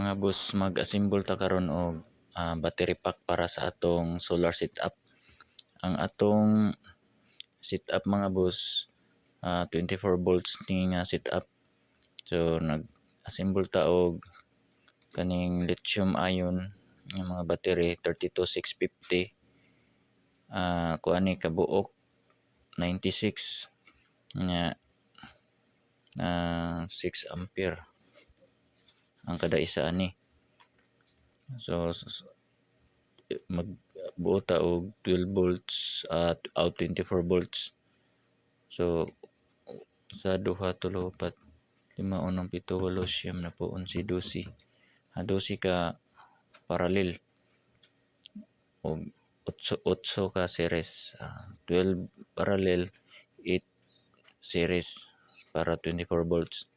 mga boss, mag-assemble ta karon og battery pack para sa atong solar setup. Ang atong setup mga boss, 24 volts ni nga setup. So nag-assemble ta og kaning lithium ion nga mga battery 32650. Kuan ni kabuok 96 nga 6 ampere ang kada isa ani. So magbuo ta og 12 volts at 24 volts. So sa duha tulo upat 5 6 7 8 9 na po 11 12. 12 ka parallel og 8 ka series. 12 parallel, 8 series para 24 volts.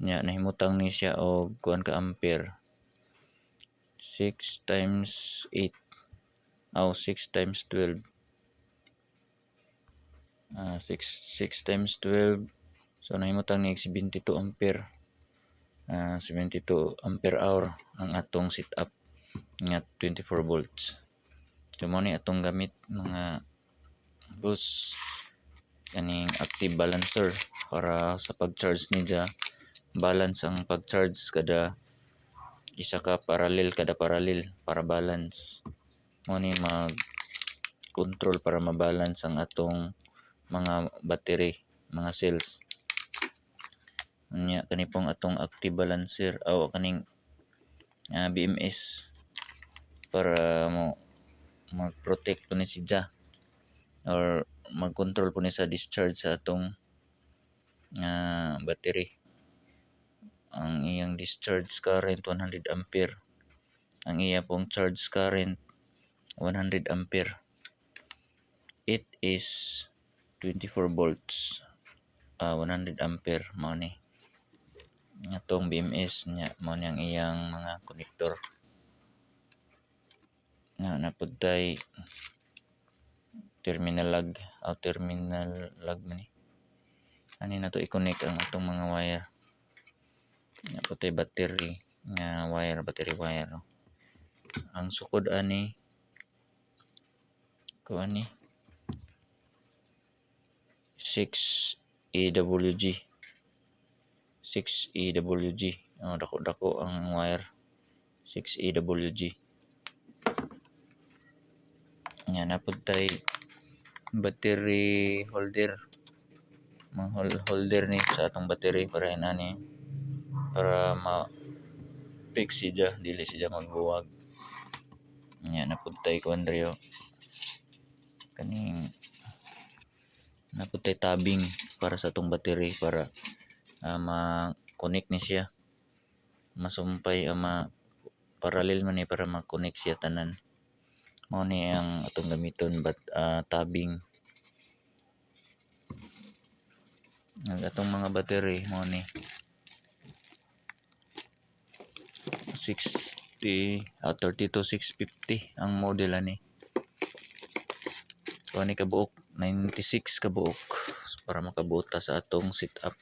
Nya nahimutang ni siya og kuan ka ampere. 6 times 8 6 times 12 6 times 12, so nahimutang ni 72 ampere. 72 ampere hour ang atong setup nga 24 volts. So mo ni atong gamit mga boss kaning active balancer para sa pag-charge niya, balance ang pag-charge kada isa ka parallel para balance. Mo ni mag control para mabalance ang atong mga battery, mga cells. Nya kani pong atong active balancer o kaning BMS para mo mag-protect po ni siya or mag-control po ni sa discharge sa atong battery. Ang iyang discharge current 100 ampere. Ang iya pong charge current 100 ampere. It is 24 volts. 100 ampere mo ni. Atong BMS nya mo ni ang iyang mga connector. Napudtay terminal lag man ni. Ani na to i-connect ang atong mga wire. Napudtay battery nga battery wire. Ang sukod ani kuan ni 6 EWG. Dako ang wire. 6 EWG. Yan napudtay battery holder. Holder ni sa atong battery para inani para fix siya dili siya magbuwag. Nya napudtay kuan diri kaning napudtay tabing para sa atong battery para ma-connect ni siya. Masumpay parallel man ni para ma-connect siya tanan. Mao ni ang atong gamiton tabing. Ang atong mga battery mo ni 32650 ang model ani. So ani kabuok 96 kabuok para makabuot ta sa atong setup.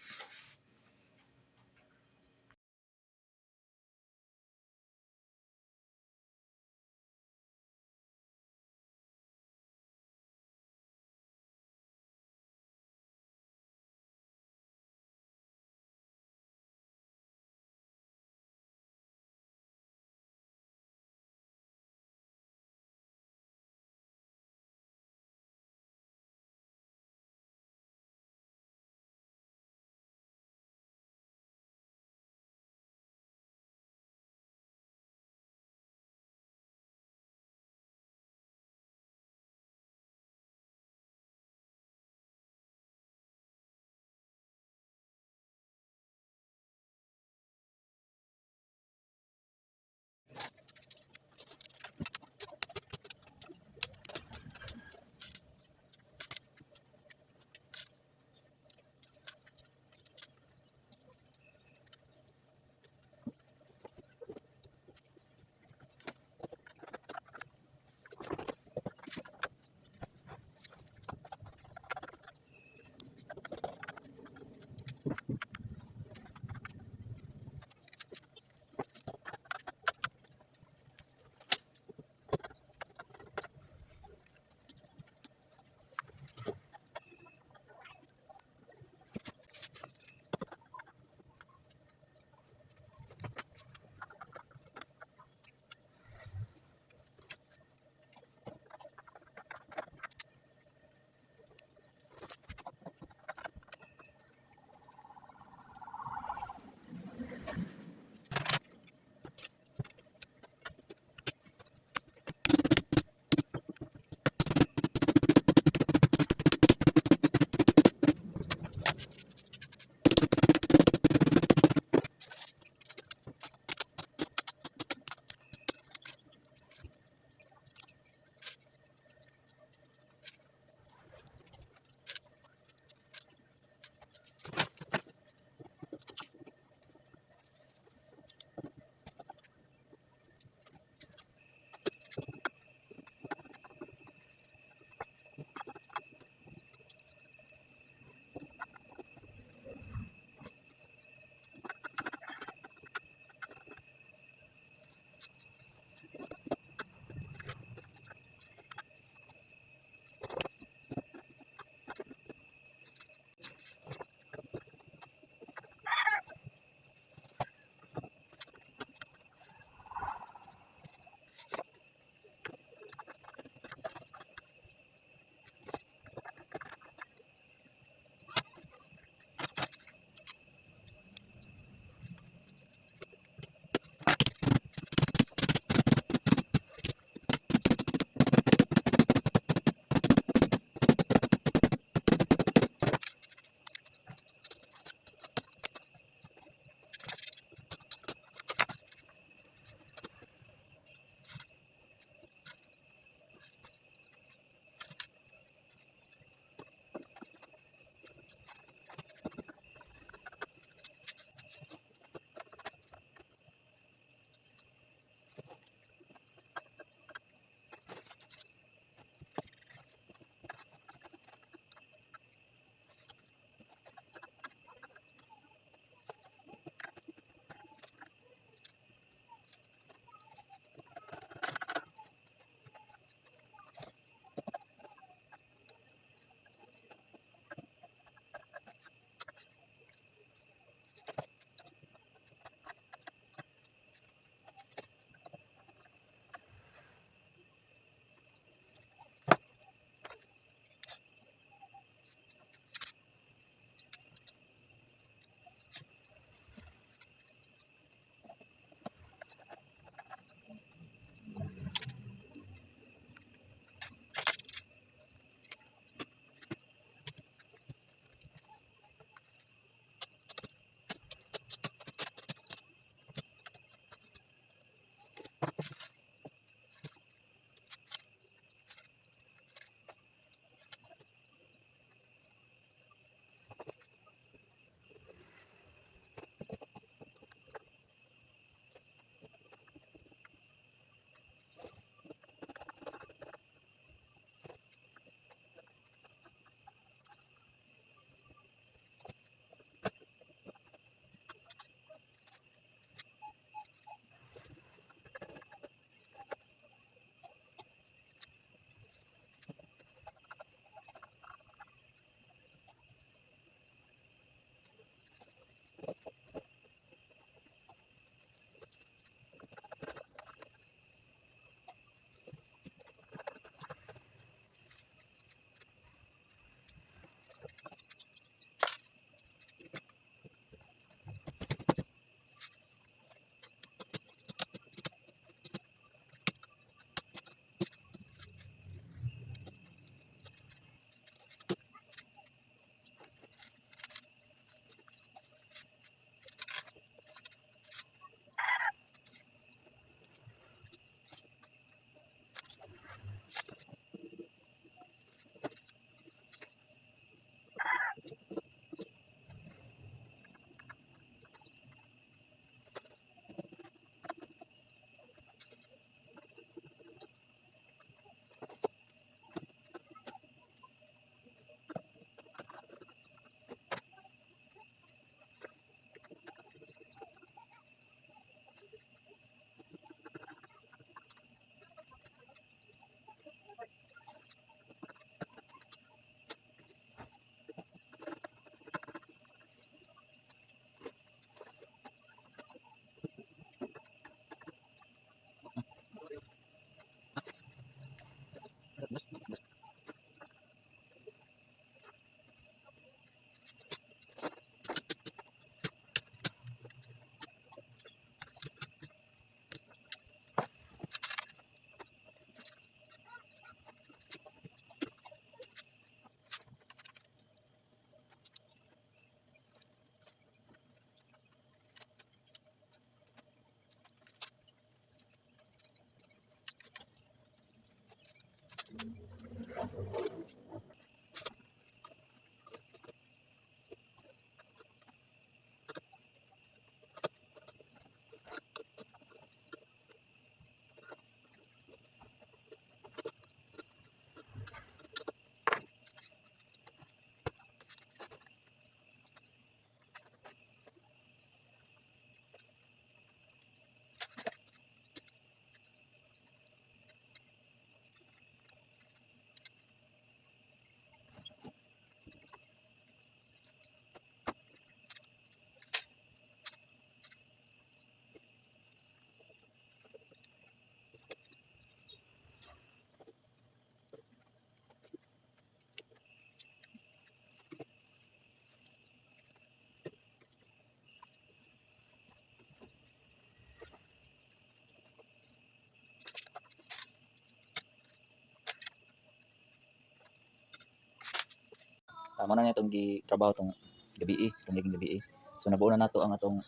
Muna na itong gitrabaho itong gabi, itong naging gabi. So nabuo na nato ang atong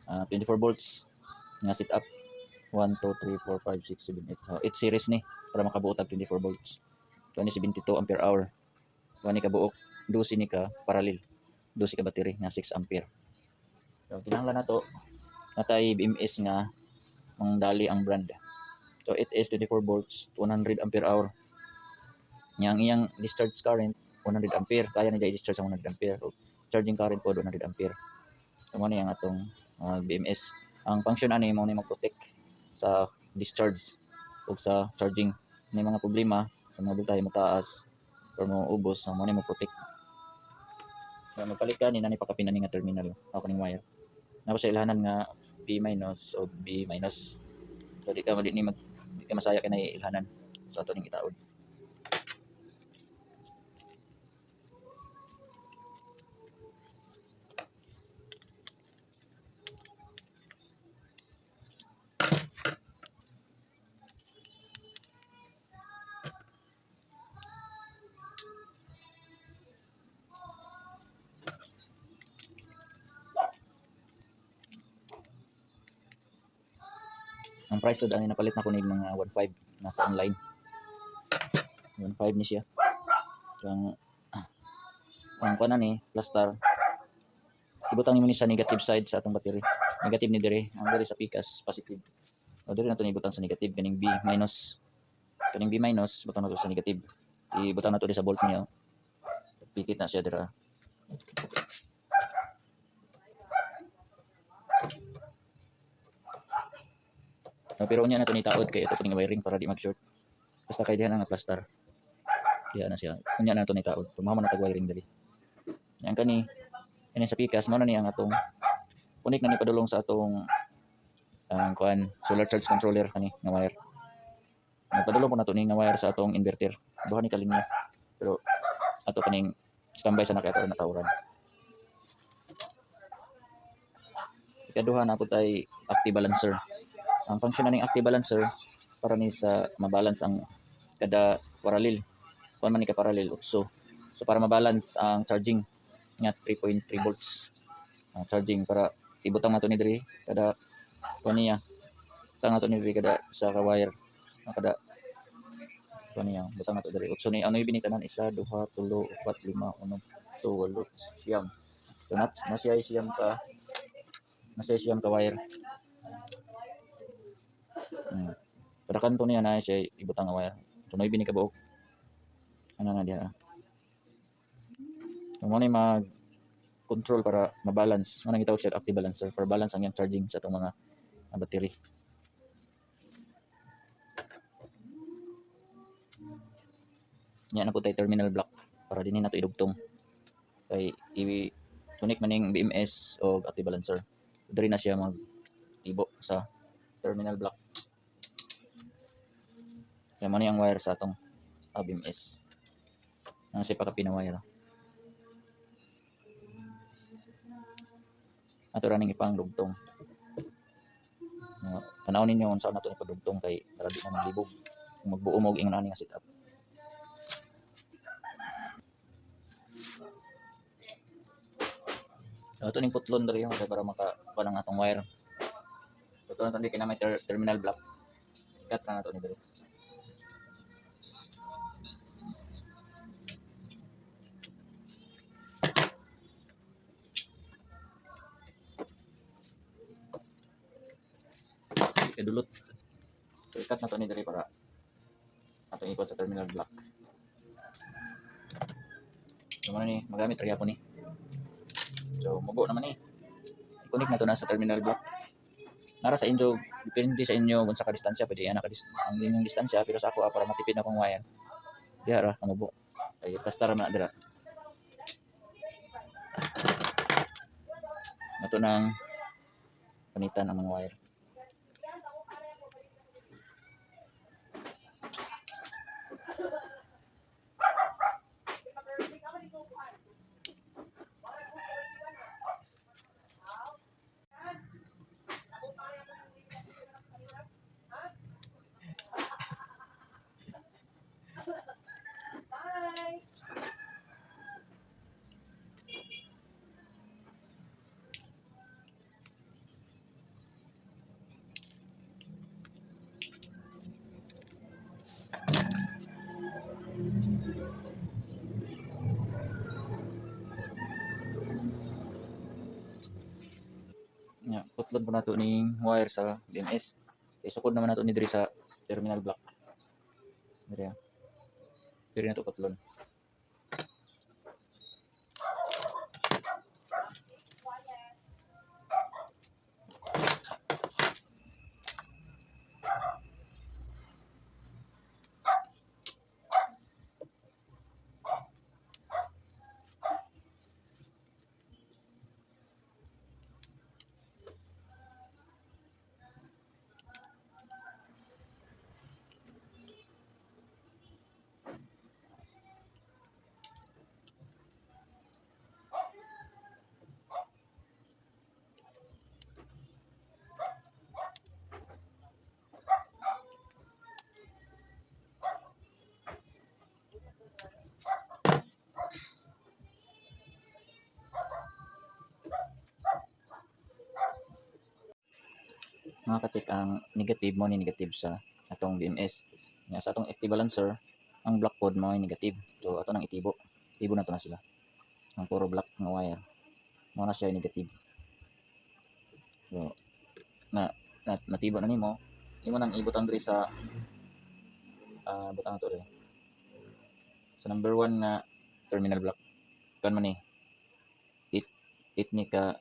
24 volts nga setup. 1, 2, 3, 4, 5, 6, 7, 8. So, 8 series ni para makabuo tag 24 volts. So ni 72 ampere hour. So ni kabuok 12 ni ka parallel. 12 ka battery nga 6 ampere. So kinahanglan nato natay BMS nga ang dali ang brand. So it is 24 volts, 100 ampere hour. Yang iyang discharge current 100 ampere, kaya na i-discharge ang 100 ampere. So, charging current po 100 ampere. So mo ni ang atong BMS. Ang function ani mo ni mag-protect sa discharge o sa charging. May mga problema sa mga voltahe mataas or mo ubos, mo ni mag-protect. So magpalit ka ni nani pakapinan nga terminal o kaning wire. Nako sa ilhanan nga B- o B-. So di ka masaya kay na ilhanan. So ato ning itaod. Ang price ko dani napalit na ko nig mga 1.5 nasa online. 1.5 ni siya. So, ang kuan ni plastar ibutang nimo ni sa negative side sa atong battery. Negative ni dire, ang dire sa pikas positive. O dire na to ni ibutang sa negative kaning B-. Kaning B- butang na to sa negative. Ibutang na to sa volt niya. Pikit na siya dira. Pero unya na to ni taod kay ito kining wiring para di mag-short. Basta kay diha na nga plastar. Kaya na siya. Unya na to ni taod. Tumama na tag wiring dali. Yang kani sa pikas mo na ni ang atong unik na ni padulong sa atong kuan solar charge controller kani nga wire. Nagpadulong po nato ni nga wire sa atong inverter. Duha ni kalinya. Pero ato kaning standby sa nakita na tawran. Ikaduha na po tay active balancer. Ang function na ning active balancer para ni sa mabalance ang kada parallel. Kung man ni ka parallel 8. So para mabalance ang charging nga 3.3 volts. Charging para ibutang nato ni diri kada kaniya. Butang nato ni diri kada sa ka wire. Kada kaniya butang nato diri. So ni ano ibinitanan 1 2 3 4 5 6 7 8 siyam. So nasiyay siyam ka wire. Kada kanto niya na siya ibutang nga wire. Tunoy bini ka buok. Ano na diha. So mo ni mag control para mabalance. Ano nang gitawag siya active balancer for balance ang yang charging sa itong mga battery. Yan na po tayo terminal block para din nato idugtong. Kay tunik maning BMS o active balancer. Diri na siya mag ibo sa terminal block. Kaya man ang wire sa atong BMS. Ano siya pakapina wire. Ato raning ipang dugtong. Tanawon ninyo unsa nato ipadugtong kay para di na maglibog. Magbuo mo og ingon ani nga setup. Ito ning putlon diri para makakuha ang atong wire. Ito na tandi kay na may terminal block. Cut na nato ni diri. Dulot. So, ikat na to ni diri para atong ikot sa terminal block. So man ni magamit ra gyapon ni. So mubo naman ni. I-connect na to na sa terminal block. Nara sa inyo, depende sa inyo kung sa ka distansya pwede ana ang inyong distansya pero sa ako para matipid na kong wire. Diha ra mubo. Ay plastar na dira. Nato nang panitan ang mga wire. patlon po nato ning wire sa BMS. Isukod naman nato ni diri sa terminal block. Diri. Diri nato patlon. Mga katik, ang negative mo ni negative sa atong BMS. Nga sa atong active balancer, ang black pod mo ay negative. So ato nang itibo. Tibo na to na sila. Ang puro black nga wire. Mo na siya ay negative. So natibo na nimo. Imo nang ibutang diri sa butang to diri. Sa number 1 nga terminal block. Kan man ni 8 ni ka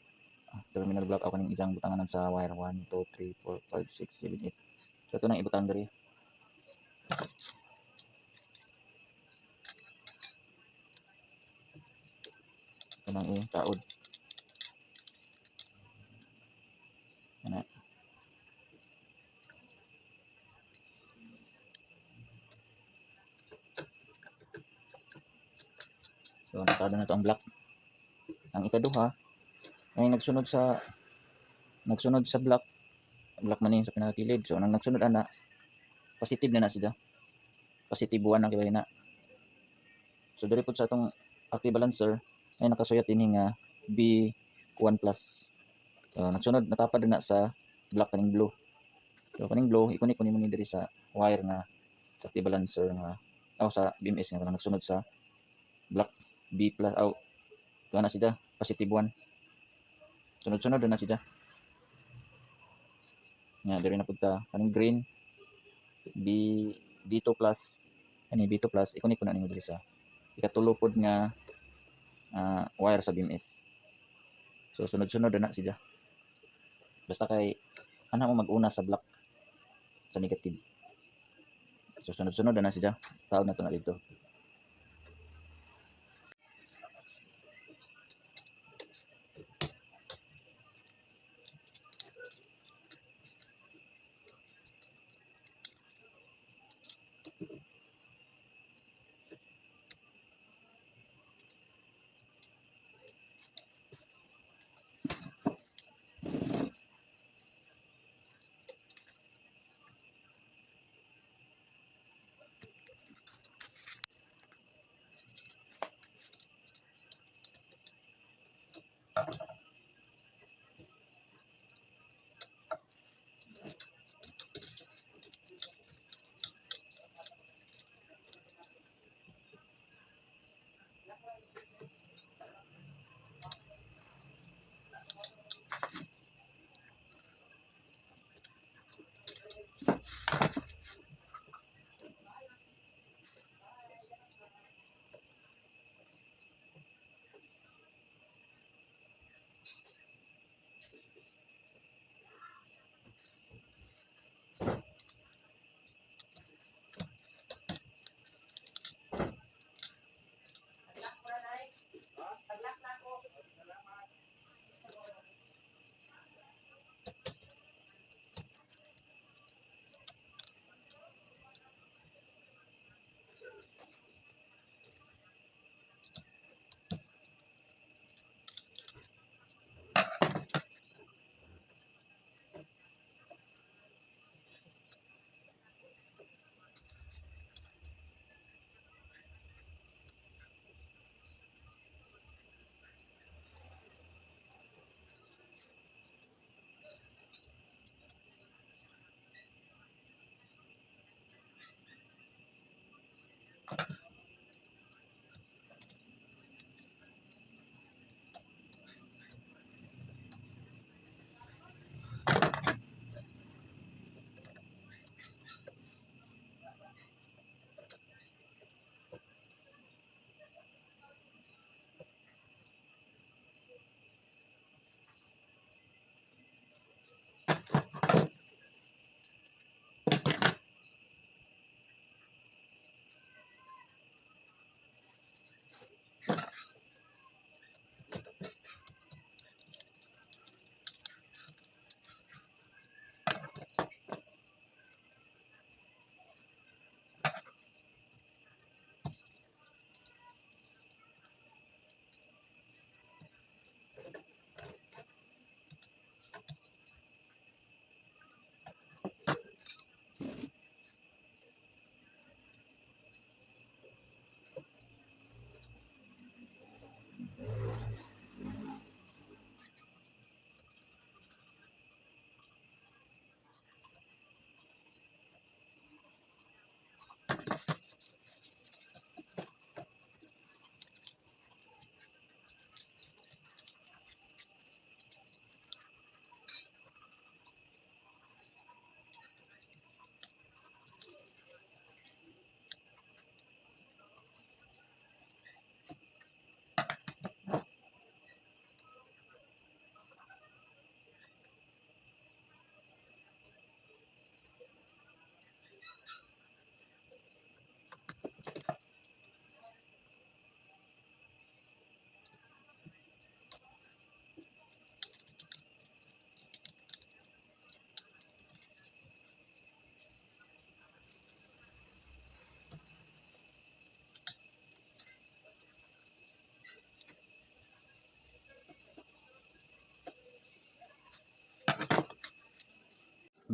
terminal block ako ning isang butanganan sa wire 1 2 3 4 5 6 7 8. So ito nang ibutang diri. Ito nang itaod. Ana. So nakada na to ang black. Ang ikaduha ay nagsunod sa black man sa pinakakilid. So nang nagsunod ana positive na siya. Positive 1 na kay na. So diri pud sa atong active balancer ay nakasuyat ini nga B1+. So nagsunod natapad na sa black kaning blue. So kaning blue ikunik ko nimo ni diri sa wire nga sa active balancer nga sa BMS nga nagsunod sa black B+ na siya positive 1. Sunod-sunod na siya. Nga diri na pud ta kaning green B2+. Ani B2+ ikunik ko na nimo diri sa ikatulo pod nga wire sa BMS. So sunod-sunod na siya. Basta kay ana mo mag-una sa black sa negative. So sunod-sunod na siya. Taon na to na dito.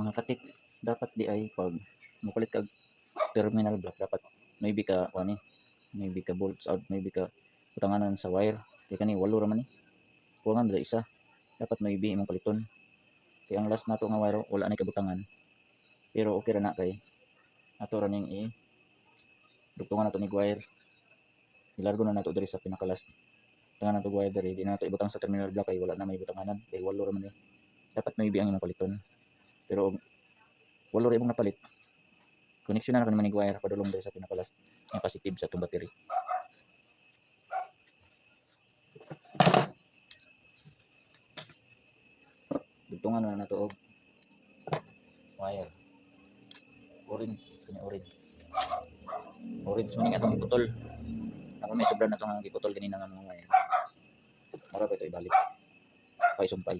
mga katik, dapat di ay pag mupalit kag terminal block, dapat maybe ka ani, maybe ka bolts out, maybe ka butanganan sa wire. Kaya kani walo ra man ni. Kuwangan dala isa. Dapat maybe imong paliton. Kaya ang last nato nga wire wala na kabutangan. Pero okay ra na kay ato ra ning dugtungan nato ni wire. Ilargo na nato diri sa pinaka-last. Tangan nato wire diri, di na nato ibutang sa terminal block kay wala na may butanganan. Kay walo ra man ni. Dapat maybe ang imong paliton. Pero walo ra imong napalit. Connection na naman ni wire padulong diri sa pinaka-last. Ang positive sa itong battery. Dugtungan na nato og wire. Orange, kanya orange. Orange man nga itong giputol. Ako may sobra na itong giputol ganina nga mga wire. Mara pa ito ibalik. Pay-sumpay.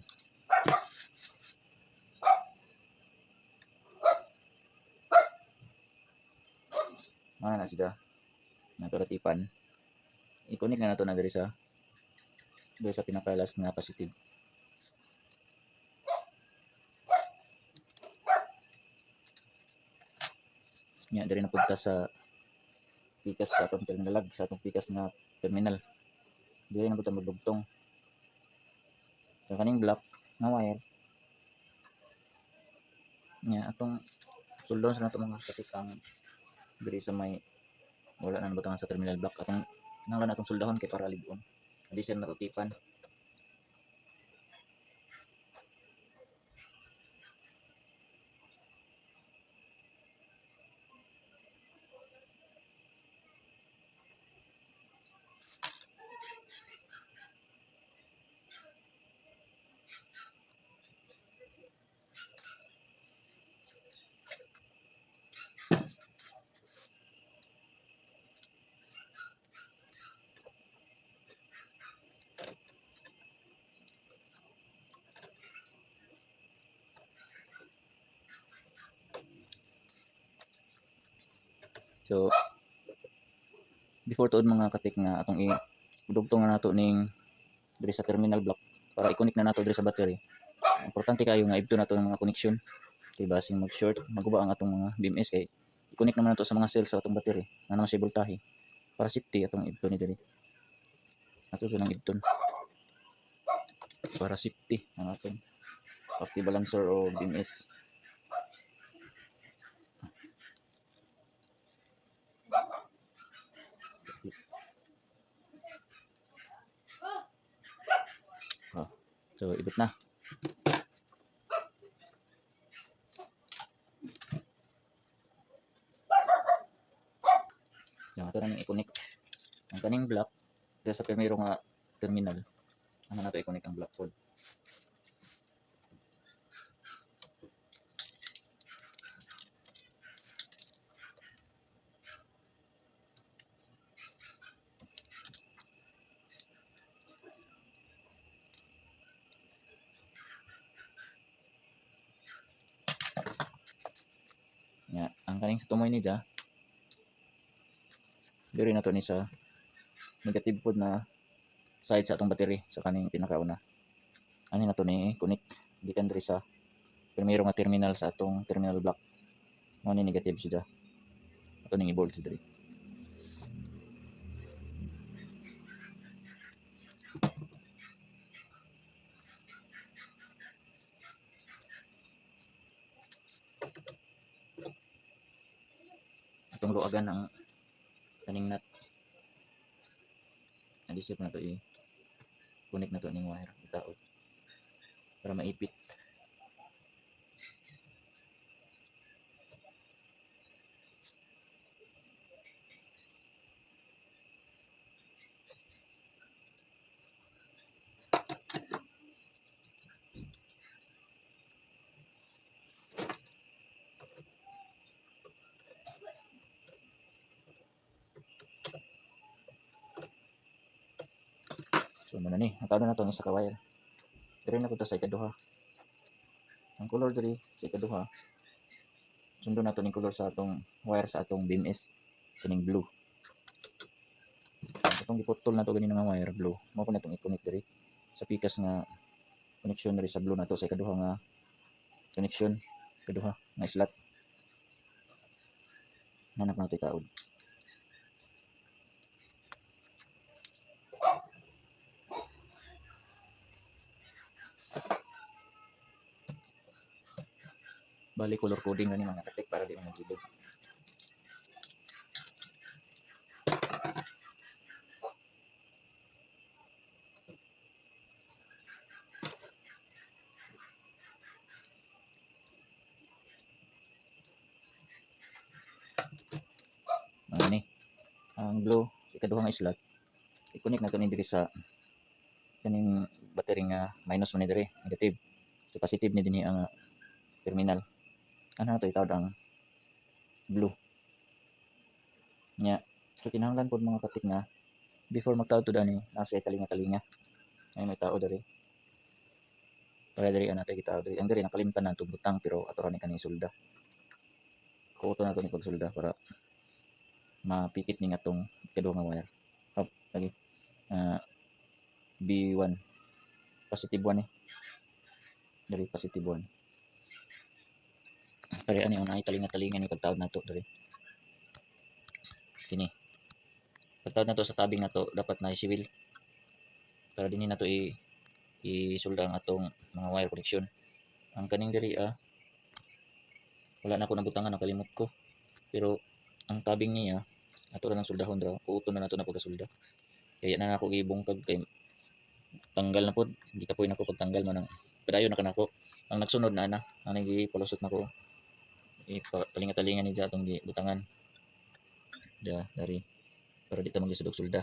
Mana na sila. Naturatipan. I-connect na nato na diri sa pinaka-last nga positive. Nya diri na punta sa pikas sa atong terminal, sa atong pikas nga terminal. Diri na punta magdugtong. Sa kaning block nga wire. Nya atong suldon sa nato mga katikang diri sa may wala na nabutangan sa terminal block. Atong nanglan atong soldahon kay para libon. Hindi siya natutipan. So before tuod mga katik nga atong idugtong na nato ning diri sa terminal block para i-connect na nato diri sa battery. Importante kayo nga ibto nato ng mga connection kay basing mag-short maguba ang atong mga BMS kay i-connect naman nato sa mga cells sa atong battery na nang si voltahe para safety atong ibto ni diri. Ato silang ibton para safety ang atong active balancer o BMS. So ibot na. Yan ato nang i-connect ang kaning block sa primero nga terminal. Ano nato i-connect ang block pod. Nga, ang kaning sa tumoy ni ja diri na to ni sa negative pod na side sa atong battery sa kaning pinakauna. Ani na to ni connect gikan diri sa primero nga terminal sa atong terminal block. Mo ni negative siya. Ato ning i-volt diri. Atong luagan ang kaning nut. Adisip na to i-connect na to ning wire itaot para maipit. So muna ni, natawag na to ni sa wire. Diri na punta sa ikaduha. Ang color diri sa ikaduha. Sundo nato ning color sa atong wire sa atong BMS kining blue. Atong giputol nato ganin nga wire blue. Mao ko natong i-connect diri sa pikas nga connection diri sa blue nato sa ikaduha nga connection. Kaduha nga slot. Hanap natin kaod. Bali color coding na ni mga katik para di mo nagilid. Ni ang blue ikaduha nga slot i-connect nato ni diri sa kaning battery nga minus man ni diri negative so positive ni dinhi ang terminal ano to itawag ang blue nya so kinahanglan pod mga katik nga before magtawag to dani nasa kalinga ay may tao diri para diri ana tay gitawag diri ang diri nakalimtan na itong butang pero ato ra ni kaning sulda kuoto nato ni pagsulda para mapikit ni nga tong ikaduha nga wire hop lagi B1 positive 1 dari positive 1 pare ani unay talinga-talinga ni pagtawag nato diri kini pagtawag nato sa tabing nato dapat na civil para dinhi nato isulda ang atong mga wire connection ang kaning diri wala na ako nabutangan nakalimot ko pero ang tabing niya ato ra nang suldahon ra kuuton na nato na pagkasulda kaya na ako gibungkag kay tanggal na pod hindi ka poy nako pagtanggal man ang padayon na kanako ang nagsunod na ana ang nagipalusot nako talinga-talinga ni atong butangan dari para di ta magisudog-sulda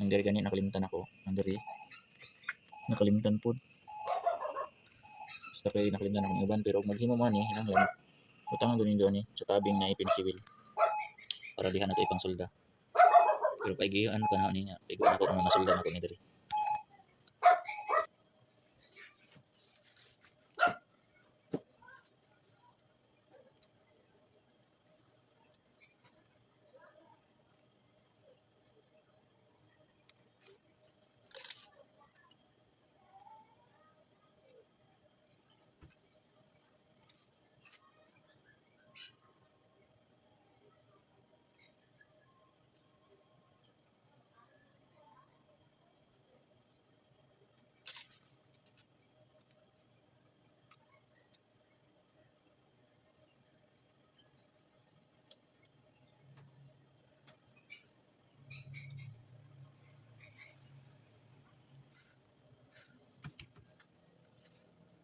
ang diri gani nakalimutan ako ang diri nakalimutan pod basta kay nakalimutan akong uban pero maghimo man ni hinanglan butangan gani do ni sa tabing na ipinsibil para diha nato ipang sulda pero paigihan pa na niya paigihan ako ang masulda nako ni diri.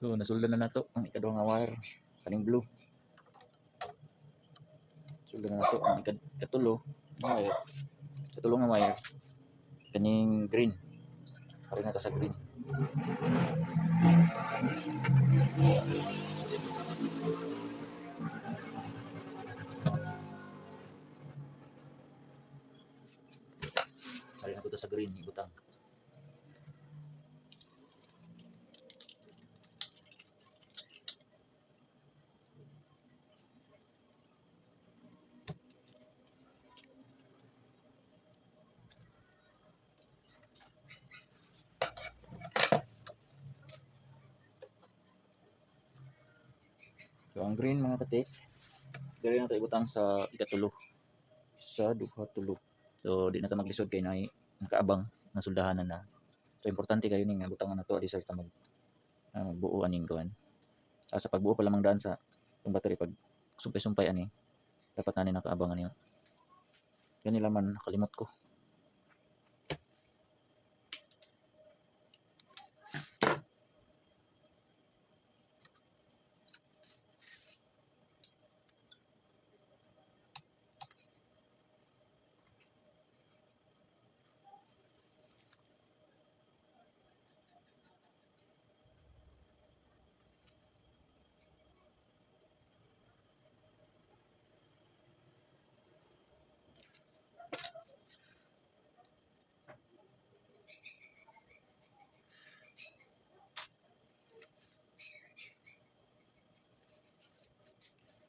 So nasulda na nato ang ikaduha nga wire kaning blue. Sulda na nato ang ikatulo nga wire. Katulo nga wire kaning green. Pare na ta sa green. Pare na ta sa green ibutang. So ang green mga katik, diri na tayo ibutang sa ikatulo. Isa, duha, tulo. So di na ta maglisod kay nakaabang na suldahanan na. So importante kayo ning butangan nato adi sa ta magbuo aning kuan. Sa pagbuo pa lamang daan sa itong battery pag sumpay-sumpay ani dapat na ni nakaabang ani. Kanila man nakalimot ko.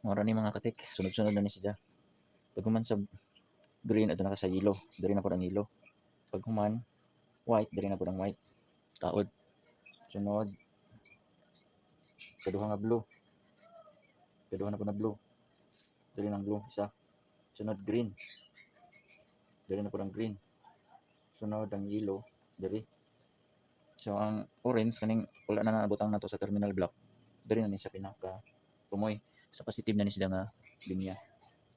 Mora ni mga katik, sunod-sunod na ni siya. Pag human sa green, ato na ka sa yellow. Dari na po ang yellow. Pag human, white, dari na po ang white. Taod. Sunod. Kaduha nga blue. Kaya na po na blue. Dali ng blue, isa. Sunod green. Dali na po ng green. Sunod ang yellow. Dali. So ang orange kaning wala na nabutang nato sa terminal block. Dali na ni sa pinaka tumoy. Sa positive na ni sila nga linya.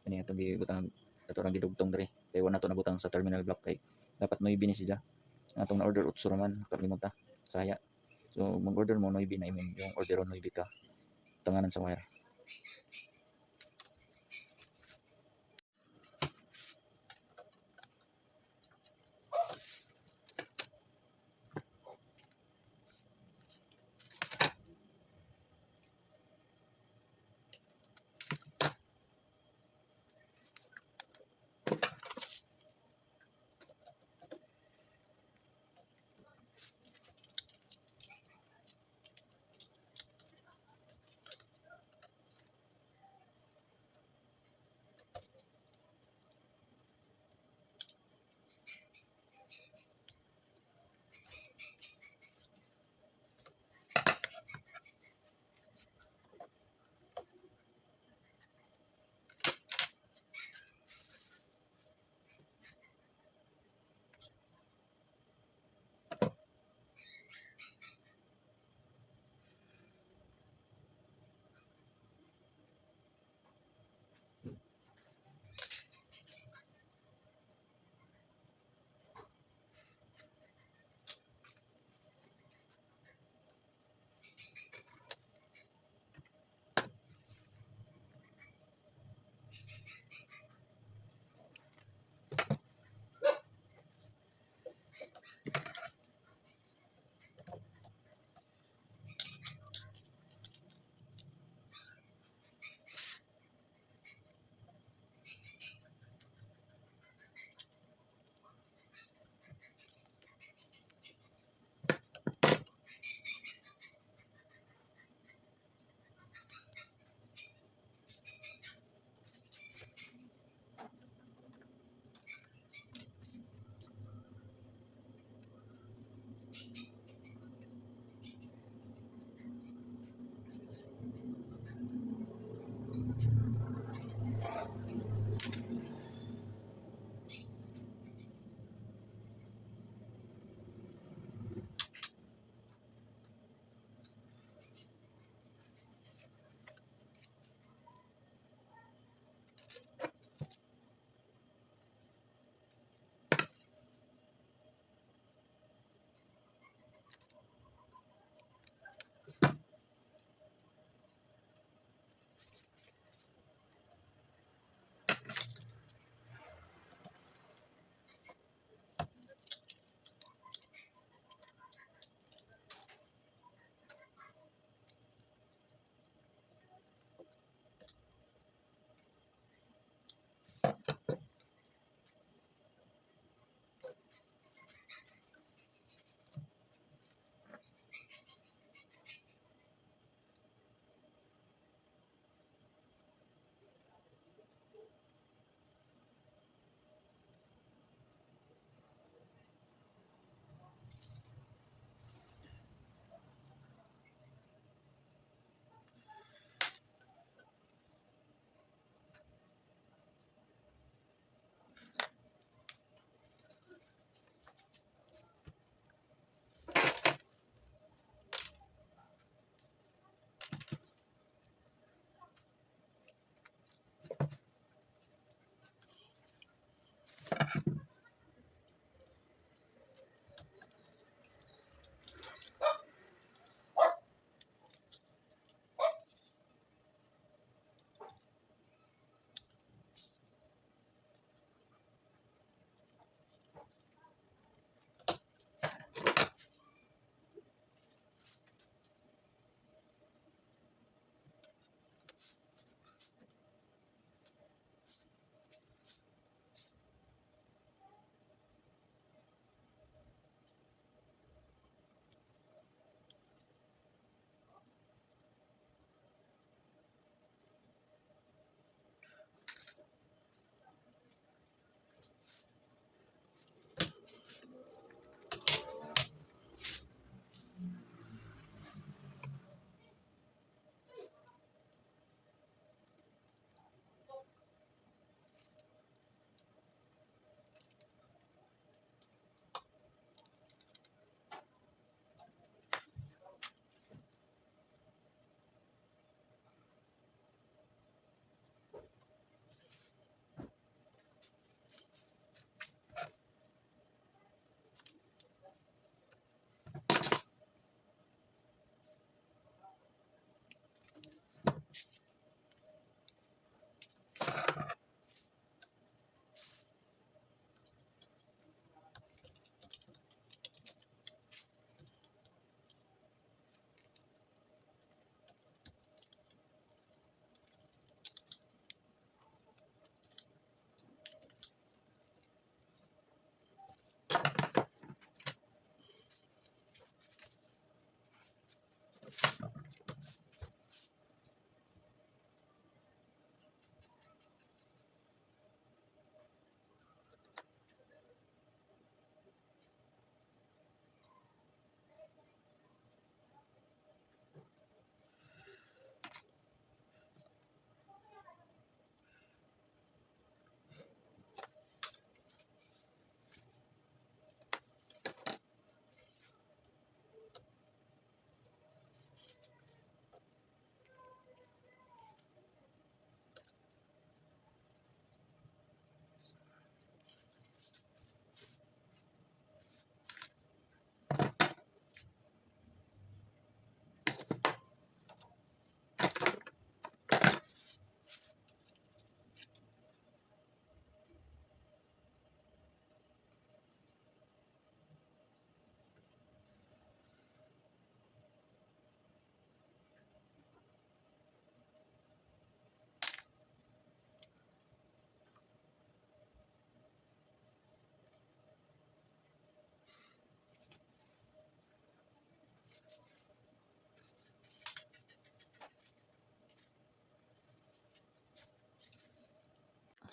Kani atong gibutang ato rang gidugtong diri. Kay wala nato nabutang sa terminal block kay dapat may bini sila. Atong na order utso raman kalimot ta. Saya. So mag-order mo noy na imin yung orderon noy ka tanganan sa wire.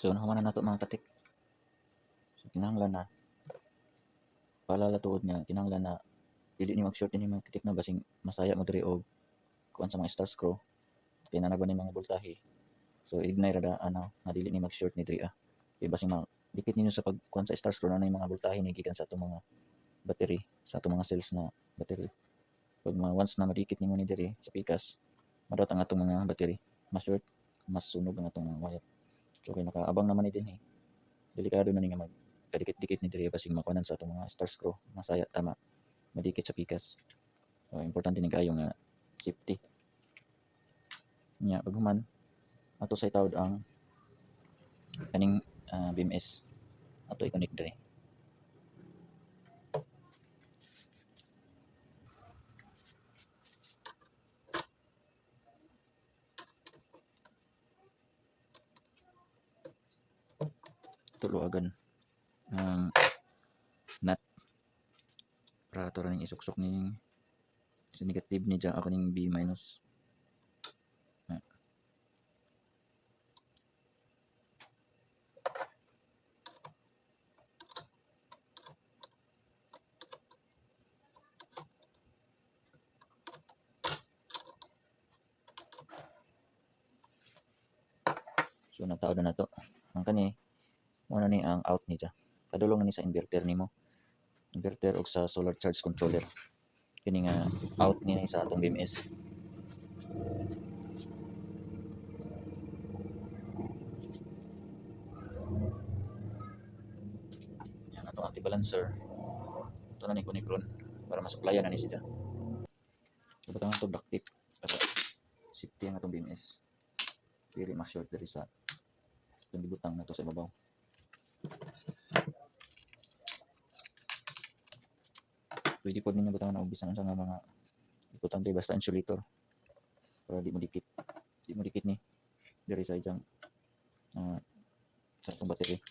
So nahuman na nato mga katik. So kinahanglan na paalala tuod nga kinahanglan na dili ni mag-short ini mga katik na basing masaya mo diri og kuan sa mga star screw kay nanagban ni mga voltahe. So ignay rada nga dili ni mag-short ni diri kay basing dikit ninyo sa pagkuan sa star screw na yung mga voltahe ni gikan sa atong mga battery, sa atong mga cells na battery. Pag once na madikit nimo ni diri sa pikas, madot ang atong mga battery ma-short, mas sunog ang atong mga wire. So kay nakaabang naman ni dinhi, delikado na ni nga kadikit-dikit ni diri basing makuanan sa atong mga star screw masaya tama madikit sa pikas. So importante ni kayo nga safety nya. Paghuman ato sa itawd ang kaning BMS ato i-connect diri. Tuluagan ang nut para ato rin isuksok ning sa negative ni dyan ako ning B minus. So natawad na to ang kani muna ni ang out ni dyan, kadulong na ni sa inverter nimo, inverter og sa solar charge controller. Kini nga out ni sa atong BMS. Yan atong anti-balancer. Ito na ni kunikron para masuplayan na ni siya. So batang ito black tip para safety ang atong BMS. Dili ma-short diri sa itong gibutang na to sa ibabaw. Pwede po ninyo butangan na ubisan sa mga butang diri basta insulator para di mo dikit ni diri sa ijang sa itong battery.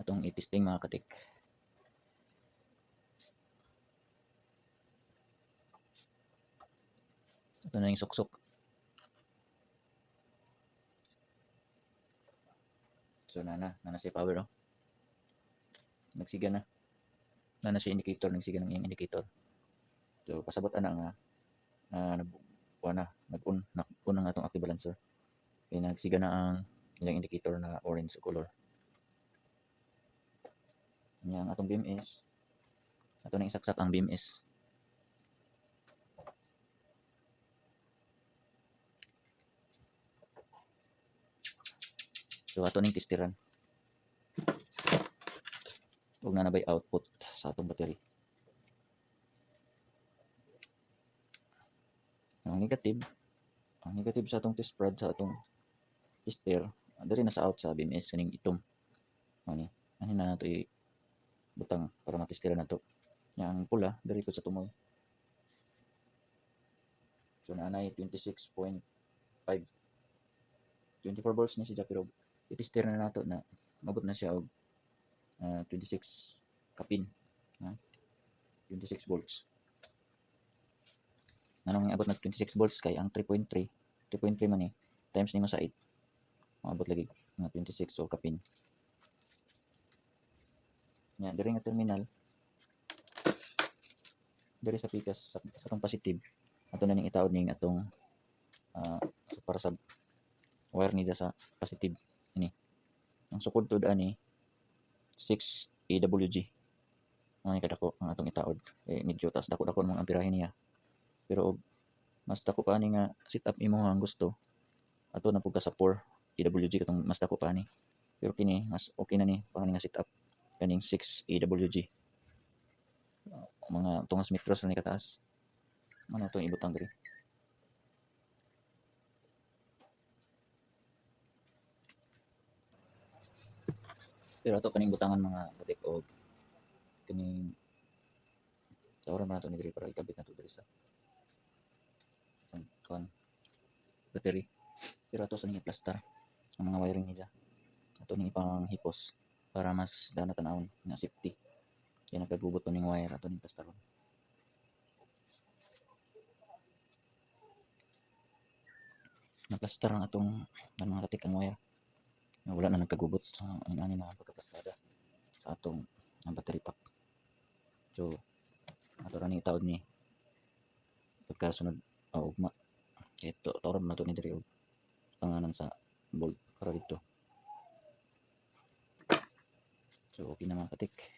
Atong i-testing mga katik. Ito na yung suksok. So nana siya power nagsiga na siya indicator, nagsiga ng iyang indicator. So pasabot ana nga nag-on ang atong active balancer kaya nagsiga na ang iyang indicator na orange color. Yang atong BMS ato nang isaksak ang BMS. So ato ning testiran ug nanabay output sa atong battery. Ang negative sa atong test prod sa atong tester diri na sa out sa BMS kaning itom ani na nato butang para matestiran nato. Yang pula diri ko sa tumoy. So naanay 26.5 24 volts ni siya pero itester na nato na mabot na siya og 26 kapin 26 volts. Nanong abot na 26 volts kay ang 3.3 man ni times nimo sa 8 maabot lagi nga 26 o kapin. Nya diri nga terminal diri sa pikas sa atong positive ato na ning itaod ning atong para sa wire ni sa positive ini. Ang sukod tud ani 6 AWG. Ang kadako ang atong itaod medyo tas dako-dako mong amperahe niya. Pero mas dako pa ani nga setup imo ang gusto ato na pugka sa 4 AWG katong mas dako pa ani. Pero kini mas okay na ni pang nga setup kaning 6 AWG. Mga tungas metros na ni kataas. ano to ibutang diri. Pero ato kaning butangan mga katik og kining sauran man nato ni diri para ikabit nato diri sa kon battery. Pero ato sa ning plastar ang mga wiring niya. Ato ning ipang hipos para mas dana tanawon na safety. Kaya nagkagubot pa ning wire ato ning plastar. Naplastar ang atong mga katik ang wire. Wala na nagkagubot sa ani mga pagkaplastada sa atong battery pack. So ato ra ni taod ni pagkasunod ugma. Kaya ito tawron na to ni diri og panganan sa bolt para dito. So okay na mga katik.